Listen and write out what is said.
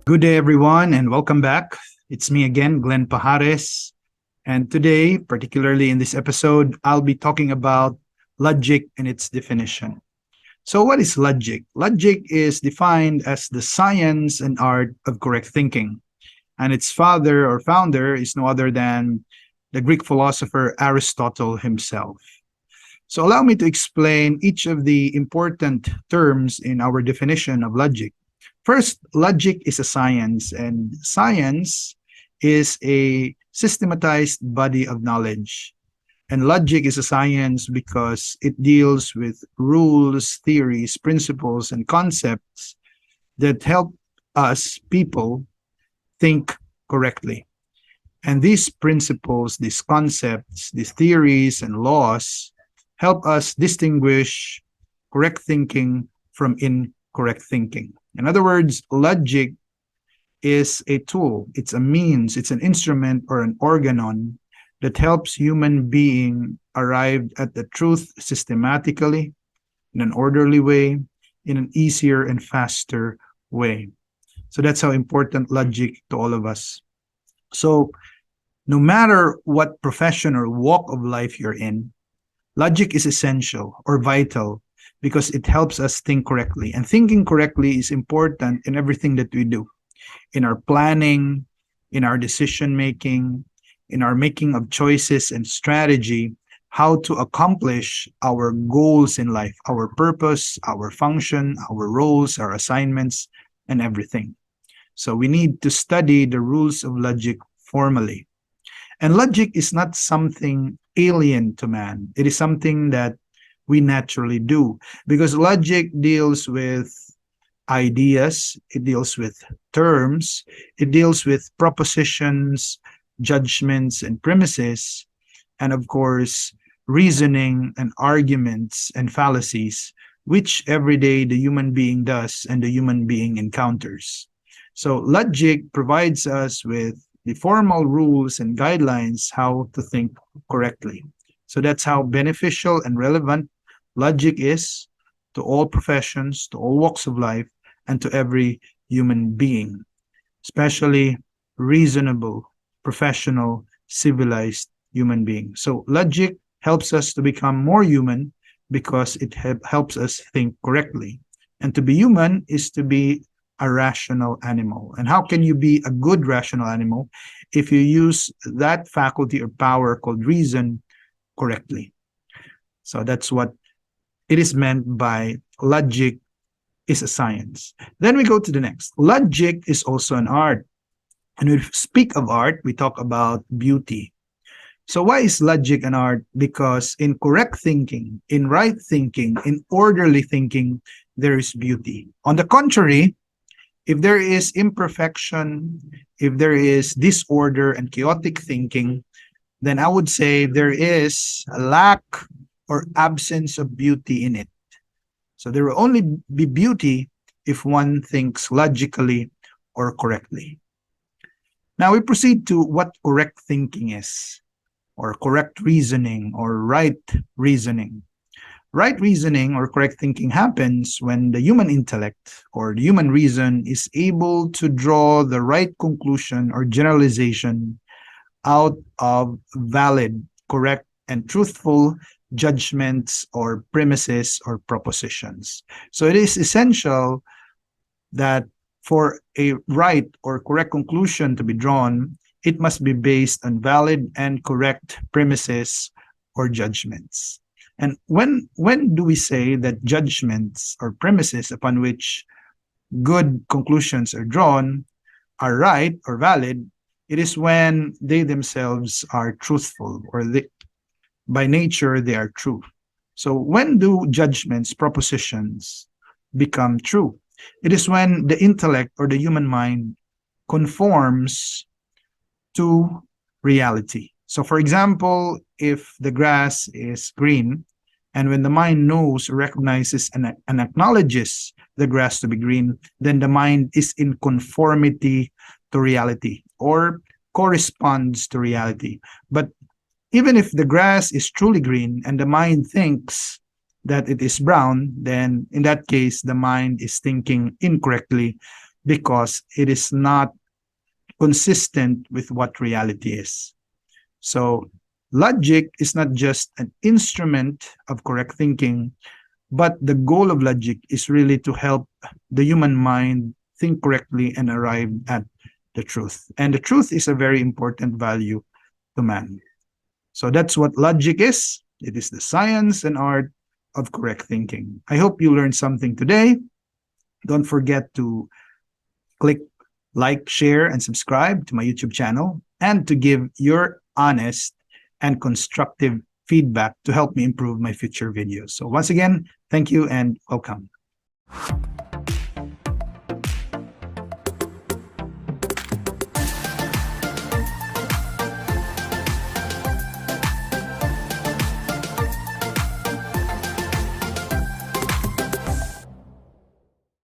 Good day, everyone, and welcome back. It's me again, Glenn Pajares. And today, particularly in this episode, I'll be talking about logic and its definition. So, what is logic? Logic is defined as the science and art of correct thinking. And its father or founder is no other than the Greek philosopher Aristotle himself. So, allow me to explain each of the important terms in our definition of logic. First, logic is a science, and science is a systematized body of knowledge. And logic is a science because it deals with rules, theories, principles, and concepts that help us people think correctly. And these principles, these concepts, these theories, and laws help us distinguish correct thinking from incorrect thinking. In other words, logic is a tool, it's a means, it's an instrument or an organon that helps human being arrive at the truth systematically, in an orderly way, in an easier and faster way. So that's how important logic to all of us. So no matter what profession or walk of life you're in, logic is essential or vital because it helps us think correctly. And thinking correctly is important in everything that we do, in our planning, in our decision making, in our making of choices and strategy, how to accomplish our goals in life, our purpose, our function, our roles, our assignments, and everything. So we need to study the rules of logic formally. And logic is not something alien to man. It is something that we naturally do because logic deals with ideas, it deals with terms, it deals with propositions, judgments, and premises, and of course, reasoning and arguments and fallacies, which every day the human being does and the human being encounters. So, logic provides us with the formal rules and guidelines how to think correctly. So, that's how beneficial and relevant logic is to all professions, to all walks of life, and to every human being, especially reasonable, professional, civilized human beings. So, logic helps us to become more human because it helps us think correctly. And to be human is to be a rational animal. And how can you be a good rational animal if you use that faculty or power called reason correctly? So, that's what it is meant by logic is a science. Then we go to the next. Logic is also an art. And when we speak of art, we talk about beauty. So why is logic an art? Because in correct thinking, in right thinking, in orderly thinking, there is beauty. On the contrary, if there is imperfection, if there is disorder and chaotic thinking, then I would say there is a lack or absence of beauty in it. So there will only be beauty if one thinks logically or correctly. Now we proceed to what correct thinking is, or correct reasoning, or right reasoning. Right reasoning or correct thinking happens when the human intellect or the human reason is able to draw the right conclusion or generalization out of valid, correct, and truthful judgments or premises or propositions. So it is essential that for a right or correct conclusion to be drawn, it must be based on valid and correct premises or judgments. And when do we say that judgments or premises upon which good conclusions are drawn are right or valid? It is when they themselves are truthful, or by nature they are true. So when do judgments, propositions become true? It is when the intellect or the human mind conforms to reality. So for example, if the grass is green, and when the mind knows, recognizes, and acknowledges the grass to be green, then the mind is in conformity to reality or corresponds to reality. But even if the grass is truly green and the mind thinks that it is brown, then in that case, the mind is thinking incorrectly because it is not consistent with what reality is. So, logic is not just an instrument of correct thinking, but the goal of logic is really to help the human mind think correctly and arrive at the truth. And the truth is a very important value to man. So that's what logic is. It is the science and art of correct thinking. I hope you learned something today. Don't forget to click like, share, and subscribe to my YouTube channel, and to give your honest and constructive feedback to help me improve my future videos. So once again, thank you and welcome.